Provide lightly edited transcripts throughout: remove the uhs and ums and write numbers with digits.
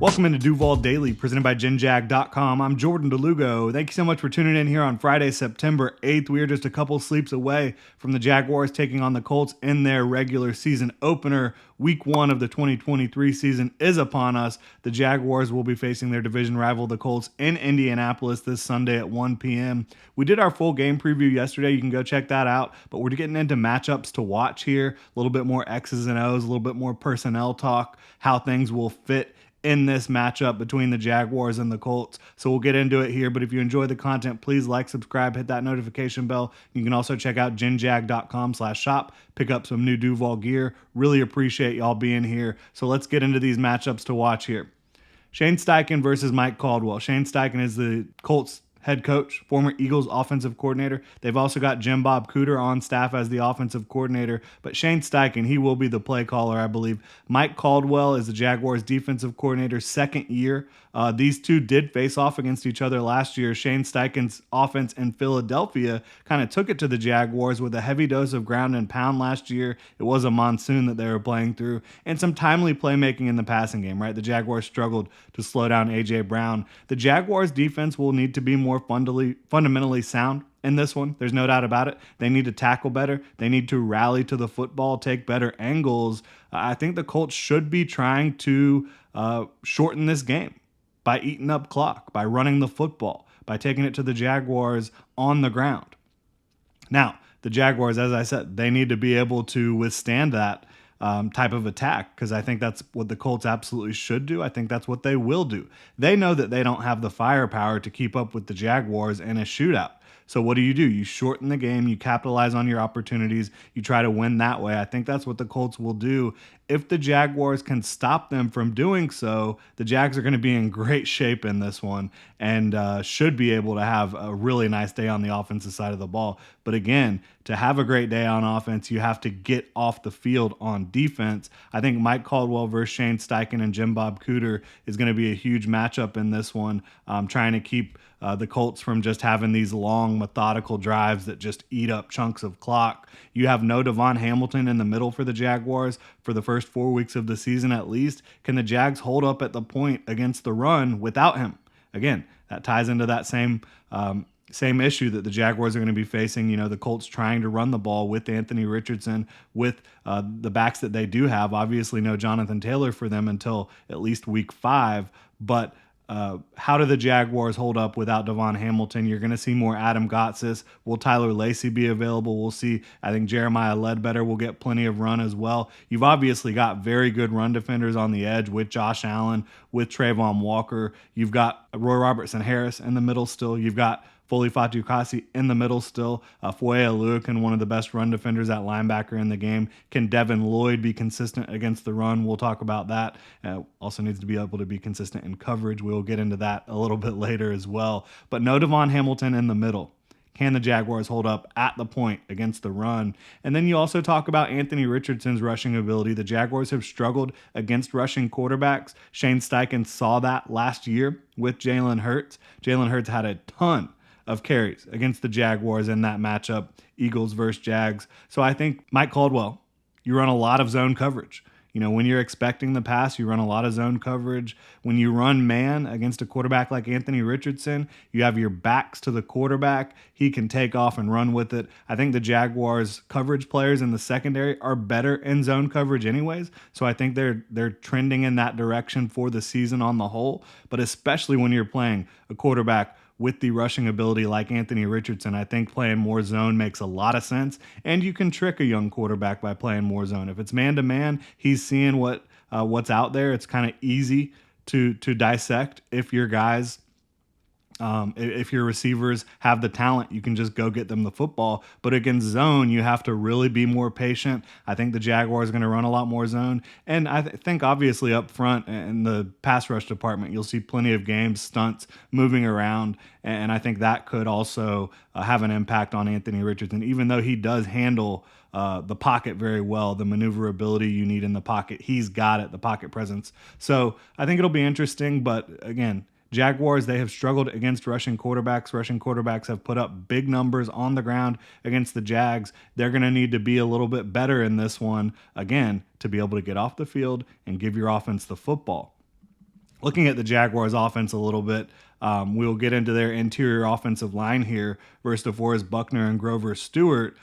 Welcome into Duval Daily, presented by GenJag.com. I'm Jordan DeLugo. Thank you so much for tuning in here on Friday, September 8th. We are just a couple sleeps away from the Jaguars taking on the Colts in their regular season opener. Week 1 of the 2023 season is upon us. The Jaguars will be facing their division rival, the Colts, in Indianapolis this Sunday at 1 p.m. We did our full game preview yesterday. You can go check that out. But we're getting into matchups to watch here, a little bit more X's and O's, a little bit more personnel talk, how things will fit in this matchup between the Jaguars and the Colts. So we'll get into it here, but if you enjoy the content, please like, subscribe, hit that notification bell. You can also check out genjag.com/shop, pick up some new Duval gear. Really appreciate y'all being here. So let's get into these matchups to watch here. Shane Steichen versus Mike Caldwell. Shane Steichen is the Colts head coach, former Eagles offensive coordinator. They've also got Jim Bob Cooter on staff as the offensive coordinator, but Shane Steichen, he will be the play caller, I believe. Mike Caldwell is the Jaguars defensive coordinator, second year. These two did face off against each other last year. Shane Steichen's offense in Philadelphia kind of took it to the Jaguars with a heavy dose of ground and pound last year. It was a monsoon that they were playing through, and some timely playmaking in the passing game, right? The Jaguars struggled to slow down A.J. Brown. The Jaguars defense will need to be more fundamentally sound in this one. There's no doubt about it. They need to tackle better. They need to rally to the football, take better angles. I think the Colts should be trying to shorten this game by eating up clock, by running the football, by taking it to the Jaguars on the ground. Now, the Jaguars, as I said, they need to be able to withstand that type of attack, because I think that's what the Colts absolutely should do. I think that's what they will do. They know that they don't have the firepower to keep up with the Jaguars in a shootout. So what do? You shorten the game, you capitalize on your opportunities, you try to win that way. I think that's what the Colts will do. If the Jaguars can stop them from doing so, the Jags are going to be in great shape in this one and should be able to have a really nice day on the offensive side of the ball. But again, to have a great day on offense, you have to get off the field on defense. I think Mike Caldwell versus Shane Steichen and Jim Bob Cooter is going to be a huge matchup in this one, trying to keep the Colts from just having these long, methodical drives that just eat up chunks of clock. You have no Devon Hamilton in the middle for the Jaguars for the first 4 weeks of the season at least. Can the Jags hold up at the point against the run without him? Again, that ties into that same issue that the Jaguars are going to be facing. You know, the Colts trying to run the ball with Anthony Richardson, with the backs that they do have. Obviously, no Jonathan Taylor for them until at least week 5, but how do the Jaguars hold up without Devon Hamilton? You're going to see more Adam Gotsis. Will Tyler Lacey be available? We'll see. I think Jeremiah Ledbetter will get plenty of run as well. You've obviously got very good run defenders on the edge with Josh Allen, with Trayvon Walker. You've got Roy Robertson Harris in the middle still. You've got Foley Fatukasi in the middle still. Foye Oluokun, one of the best run defenders at linebacker in the game. Can Devin Lloyd be consistent against the run? We'll talk about that. Also needs to be able to be consistent in coverage. We'll get into that a little bit later as well. But no Devon Hamilton in the middle. Can the Jaguars hold up at the point against the run? And then you also talk about Anthony Richardson's rushing ability. The Jaguars have struggled against rushing quarterbacks. Shane Steichen saw that last year with Jalen Hurts. Jalen Hurts had a ton of carries against the Jaguars in that matchup, Eagles versus Jags. So I think Mike Caldwell, you run a lot of zone coverage. You know, when you're expecting the pass, you run a lot of zone coverage. When you run man against a quarterback like Anthony Richardson, you have your backs to the quarterback. He can take off and run with it. I think the Jaguars coverage players in the secondary are better in zone coverage anyways. So I think they're trending in that direction for the season on the whole. But especially when you're playing a quarterback with the rushing ability like Anthony Richardson, I think playing more zone makes a lot of sense. And you can trick a young quarterback by playing more zone. If it's man-to-man, he's seeing what's out there. It's kind of easy to dissect if your guys If your receivers have the talent, you can just go get them the football. But against zone, you have to really be more patient. I think the Jaguars are going to run a lot more zone. And I think obviously up front in the pass rush department, you'll see plenty of games, stunts, moving around. And I think that could also have an impact on Anthony Richardson, even though he does handle the pocket very well. The maneuverability you need in the pocket, he's got it, the pocket presence. So I think it'll be interesting. But again, Jaguars, they have struggled against rushing quarterbacks. Rushing quarterbacks have put up big numbers on the ground against the Jags. They're going to need to be a little bit better in this one, again, to be able to get off the field and give your offense the football. Looking at the Jaguars offense a little bit, we'll get into their interior offensive line here versus DeForest Buckner and Grover Stewart.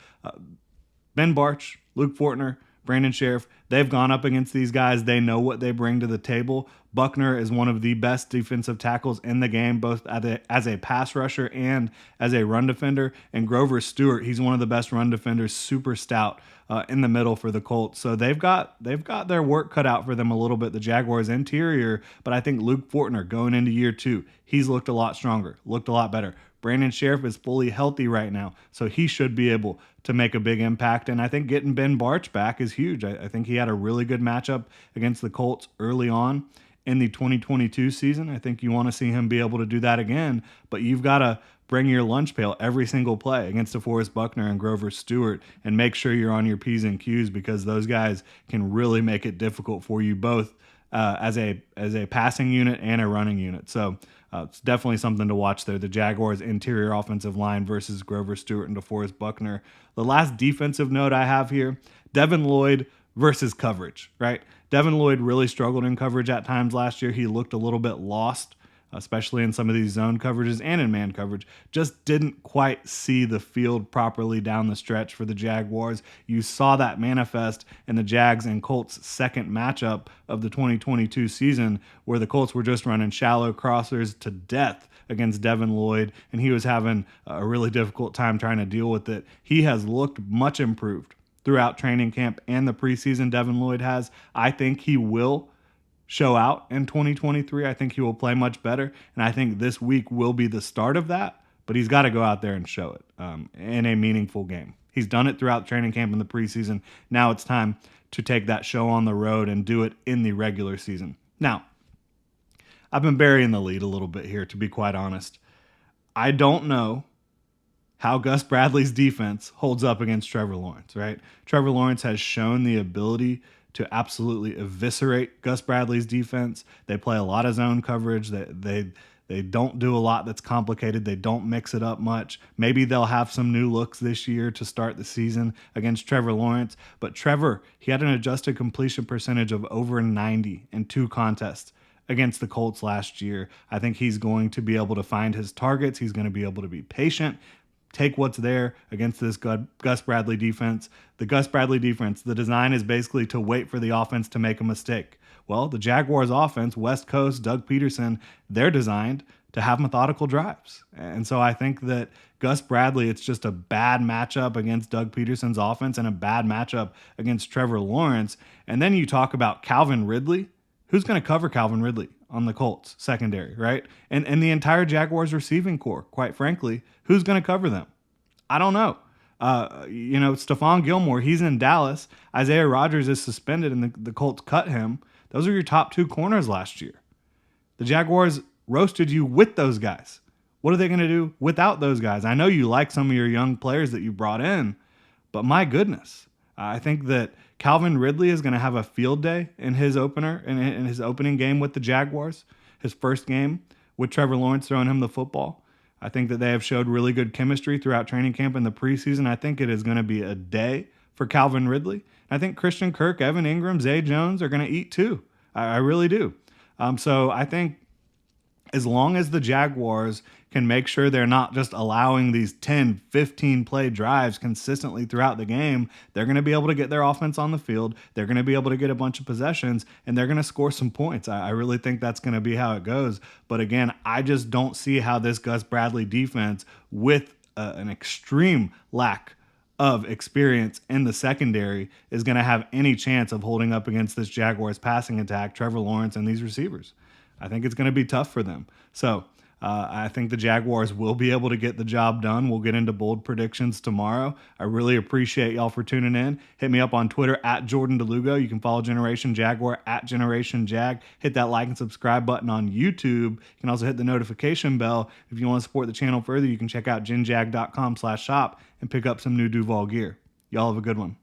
Ben Barch, Luke Fortner, Brandon Sheriff, they've gone up against these guys. They know what they bring to the table. Buckner is one of the best defensive tackles in the game, both as a pass rusher and as a run defender. And Grover Stewart, he's one of the best run defenders, super stout in the middle for the Colts. So they've got their work cut out for them a little bit, the Jaguars interior. But I think Luke Fortner going into year 2, he's looked a lot stronger, looked a lot better. Brandon Sheriff is fully healthy right now, so he should be able to make a big impact. And I think getting Ben Barch back is huge. I think he had a really good matchup against the Colts early on in the 2022 season. I think you want to see him be able to do that again, but you've got to bring your lunch pail every single play against DeForest Buckner and Grover Stewart and make sure you're on your P's and Q's, because those guys can really make it difficult for you both as a passing unit and a running unit. So it's definitely something to watch there. The Jaguars' interior offensive line versus Grover Stewart and DeForest Buckner. The last defensive note I have here, Devin Lloyd versus coverage, right? Devin Lloyd really struggled in coverage at times last year. He looked a little bit lost, especially in some of these zone coverages and in man coverage. Just didn't quite see the field properly down the stretch for the Jaguars. You saw that manifest in the Jags and Colts second matchup of the 2022 season, where the Colts were just running shallow crossers to death against Devin Lloyd, and he was having a really difficult time trying to deal with it. He has looked much improved throughout training camp and the preseason. Devin Lloyd has. I think he will show out in 2023. I think he will play much better, and I think this week will be the start of that, but he's got to go out there and show it in a meaningful game. He's done it throughout training camp in the preseason. Now it's time to take that show on the road and do it in the regular season. Now, I've been burying the lead a little bit here, to be quite honest. I don't know how Gus Bradley's defense holds up against Trevor Lawrence, right? Trevor Lawrence has shown the ability to absolutely eviscerate Gus Bradley's defense. They play a lot of zone coverage. They don't do a lot that's complicated. They don't mix it up much. Maybe they'll have some new looks this year to start the season against Trevor Lawrence. But Trevor, he had an adjusted completion percentage of over 90 in 2 contests against the Colts last year. I think he's going to be able to find his targets. He's going to be able to be patient, take what's there against this Gus Bradley defense. The Gus Bradley defense, the design is basically to wait for the offense to make a mistake. Well, the Jaguars offense, West Coast, Doug Peterson, they're designed to have methodical drives. And so I think that Gus Bradley, it's just a bad matchup against Doug Peterson's offense and a bad matchup against Trevor Lawrence. And then you talk about Calvin Ridley. Who's going to cover Calvin Ridley on the Colts secondary, right? And the entire Jaguars receiving core, quite frankly, who's going to cover them? I don't know. Stephon Gilmore, he's in Dallas. Isaiah Rodgers is suspended and the Colts cut him. Those are your top 2 corners last year. The Jaguars roasted you with those guys. What are they going to do without those guys? I know you like some of your young players that you brought in, but my goodness, I think that Calvin Ridley is going to have a field day in his opener, in his opening game with the Jaguars, his first game with Trevor Lawrence throwing him the football. I think that they have showed really good chemistry throughout training camp in the preseason. I think it is going to be a day for Calvin Ridley. I think Christian Kirk, Evan Ingram, Zay Jones are going to eat too. I really do. So I think as long as the Jaguars can make sure they're not just allowing these 10, 15 play drives consistently throughout the game, they're going to be able to get their offense on the field. They're going to be able to get a bunch of possessions, and they're going to score some points. I really think that's going to be how it goes. But again, I just don't see how this Gus Bradley defense, with an extreme lack of experience in the secondary, is going to have any chance of holding up against this Jaguars passing attack, Trevor Lawrence, and these receivers. I think it's going to be tough for them. So I think the Jaguars will be able to get the job done. We'll get into bold predictions tomorrow. I really appreciate y'all for tuning in. Hit me up on Twitter at Jordan DeLugo. You can follow Generation Jaguar at Generation Jag. Hit that like and subscribe button on YouTube. You can also hit the notification bell. If you want to support the channel further, you can check out genjag.com/shop and pick up some new Duval gear. Y'all have a good one.